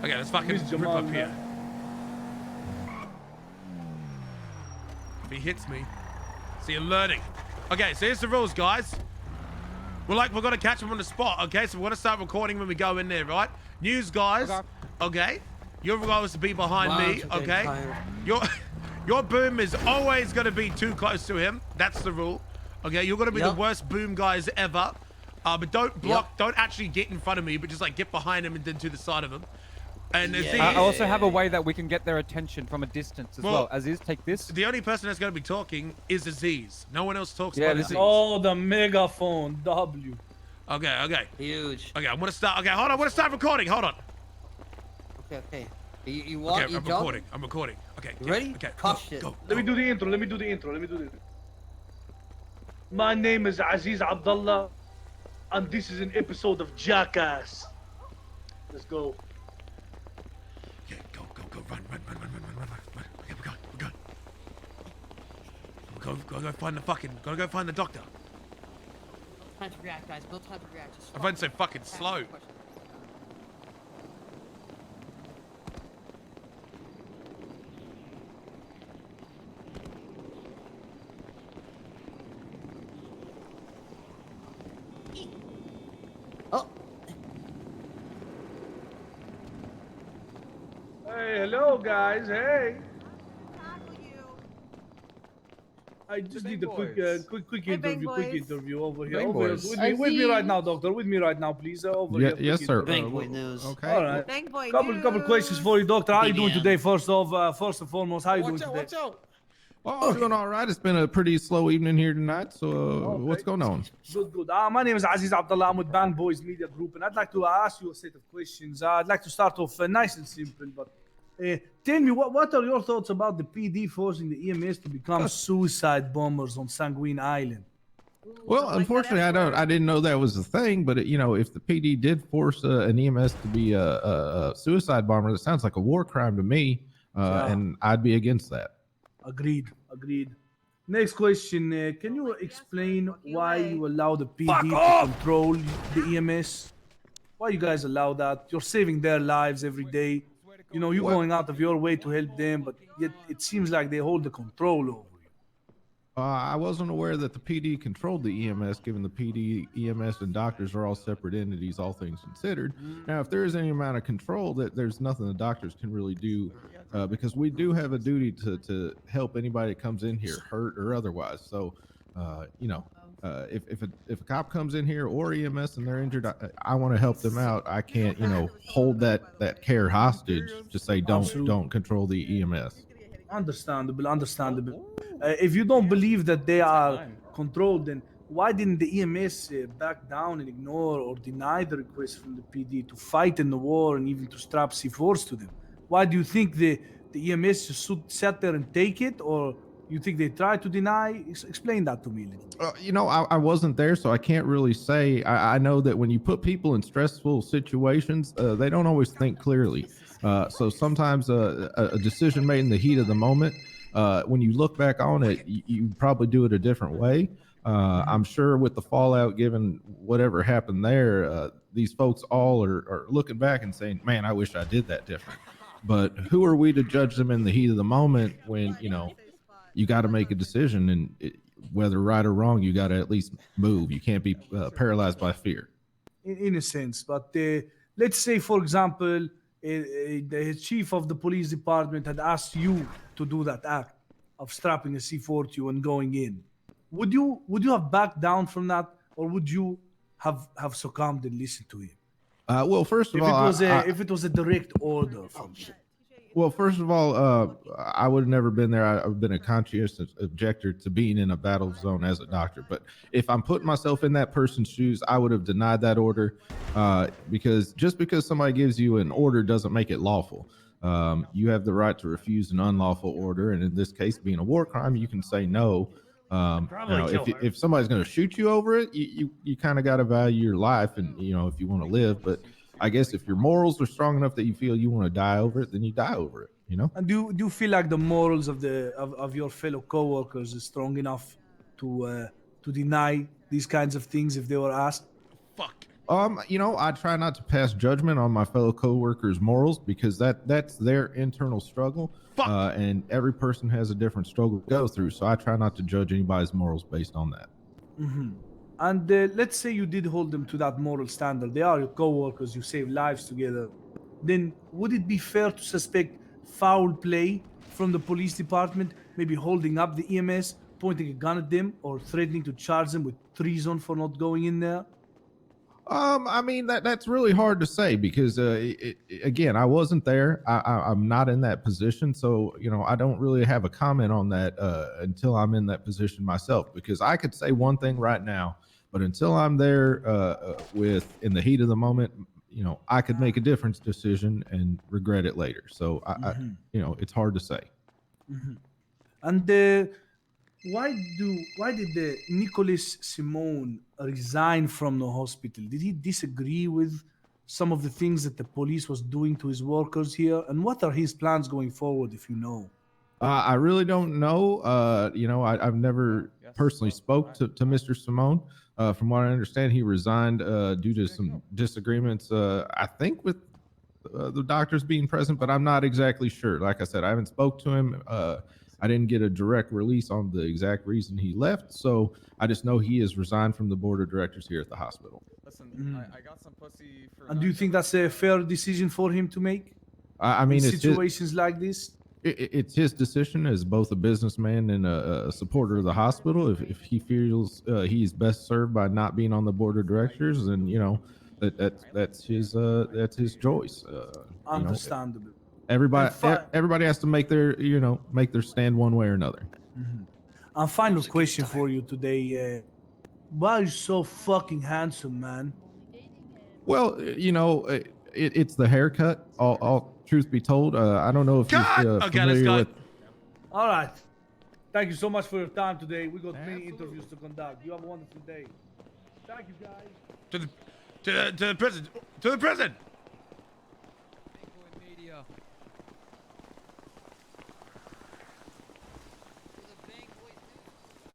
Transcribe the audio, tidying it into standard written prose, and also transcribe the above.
Okay, let's fucking rip up here. If he hits me, see, alerting. Okay, so here's the rules, guys. We're gonna catch him on the spot. Okay, so we're gonna start recording when we go in there, right? News guys. Okay. You're supposed to be behind me. Okay. Your boom is always gonna be too close to him. That's the rule. Okay, you're gonna be the worst boom guys ever. But don't block. Don't actually get in front of me, but just like get behind him and then to the side of him. And I also have a way that we can get their attention from a distance as well. Aziz, take this. The only person that's going to be talking is Aziz. No one else talks about Aziz. Oh, the megaphone, W. Okay. Huge. Okay, I'm going to start. Okay, hold on. I want to start recording. Hold on. Okay. You walk, okay, I'm recording. Okay. You ready? Okay. Go. Let me do the intro. My name is Aziz Abdullah, and this is an episode of Jackass. Let's go. Okay, go. Run. Okay, we're going. Gotta go find the doctor. No time to react, guys. No time to react. I find it so fucking slow. Hey, hello guys. Hey. I just need a quick interview over here. With me right now, doctor. With me right now, please. Over here. Yes, sir. Bang boy news. Okay. All right. Bang boy Couple questions for you, doctor. How are you doing today? First and foremost, how are you doing today? Watch out. Oh, I'm doing all right. It's been a pretty slow evening here tonight. So what's going on? Good. My name is Aziz Abdullah. I'm with Bang Boys Media Group, and I'd like to ask you a set of questions. I'd like to start off nice and simple, but tell me, what are your thoughts about the PD forcing the EMS to become suicide bombers on Sanguine Island? Well, unfortunately, I didn't know that was a thing. But if the PD did force an EMS to be a suicide bomber, that sounds like a war crime to me, and I'd be against that. Agreed. Next question. Can you explain why you allow the PD to control the EMS? Why you guys allow that? You're saving their lives every day. You're going out of your way to help them, but yet it seems like they hold the control over you. I wasn't aware that the PD controlled the EMS, given the PD, EMS, and doctors are all separate entities, all things considered. Now, if there is any amount of control, there's nothing the doctors can really do, because we do have a duty to help anybody that comes in here, hurt or otherwise. So, if a cop comes in here or EMS and they're injured, I want to help them out. I can't, hold that care hostage to say don't control the EMS. Understandable. If you don't believe that they are controlled, then why didn't the EMS back down and ignore or deny the request from the PD to fight in the war and even to strap C4s to them? Why do you think the EMS should sit there and take it, or you think they try to deny? Explain that to me a little. I wasn't there, so I can't really say. I know that when you put people in stressful situations, they don't always think clearly. So sometimes a decision made in the heat of the moment, when you look back on it, you probably do it a different way. I'm sure with the fallout, given whatever happened there, these folks all are looking back and saying, man, I wish I did that different. But who are we to judge them in the heat of the moment when, you got to make a decision, and whether right or wrong, you got to at least move. You can't be paralyzed by fear. In a sense, but let's say, for example, the chief of the police department had asked you to do that act of strapping a C4 to you and going in. Would you have backed down from that, or would you have succumbed and listened to him? Well, first of all, if it was a direct order from you. Well, first of all, I would have never been there. I've been a conscientious objector to being in a battle zone as a doctor. But if I'm putting myself in that person's shoes, I would have denied that order, because just because somebody gives you an order doesn't make it lawful. You have the right to refuse an unlawful order, and in this case, being a war crime, you can say no. If somebody's going to shoot you over it, you kind of got to value your life, and if you want to live. But I guess if your morals are strong enough that you feel you want to die over it, then you die over it. And do you feel like the morals of your fellow coworkers is strong enough to deny these kinds of things if they were asked? Fuck. You know, I try not to pass judgment on my fellow coworkers' morals because that's their internal struggle. Fuck. And every person has a different struggle to go through. So I try not to judge anybody's morals based on that. And let's say you did hold them to that moral standard. They are your co-workers. You save lives together. Then would it be fair to suspect foul play from the police department? Maybe holding up the EMS, pointing a gun at them, or threatening to charge them with treason for not going in there? I mean that's really hard to say because again, I wasn't there. I'm not in that position, so you know I don't really have a comment on that until I'm in that position myself. Because I could say one thing right now, but until I'm there with in the heat of the moment, you know, I could make a different decision and regret it later. So I you know, it's hard to say. And why did the Nicholas Simone resign from the hospital? Did he disagree with some of the things that the police was doing to his workers here? And what are his plans going forward, if you know? I really don't know. You know, I've never personally spoke to Mr. Simone. From what I understand, he resigned due to some disagreements. I think with the doctors being present, but I'm not exactly sure. Like I said, I haven't spoke to him. I didn't get a direct release on the exact reason he left, so I just know he has resigned from the board of directors here at the hospital. Listen, I got some pussy for. And do you think that's a fair decision for him to make? I mean, in it's situations like this? it's his decision as both a businessman and a supporter of the hospital. If he feels he's best served by not being on the board of directors, then you know that's his choice. Understandable. Everybody has to make their stand one way or another. And final question for you today. Why are you so fucking handsome, man? Well, you know, it's the haircut. All truth be told, I don't know if you're Okay, let's familiar go. with. All right. Thank you so much for your time today. We got many interviews to conduct. You have a wonderful day. Thank you, guys. To the prison. To the prison. Media.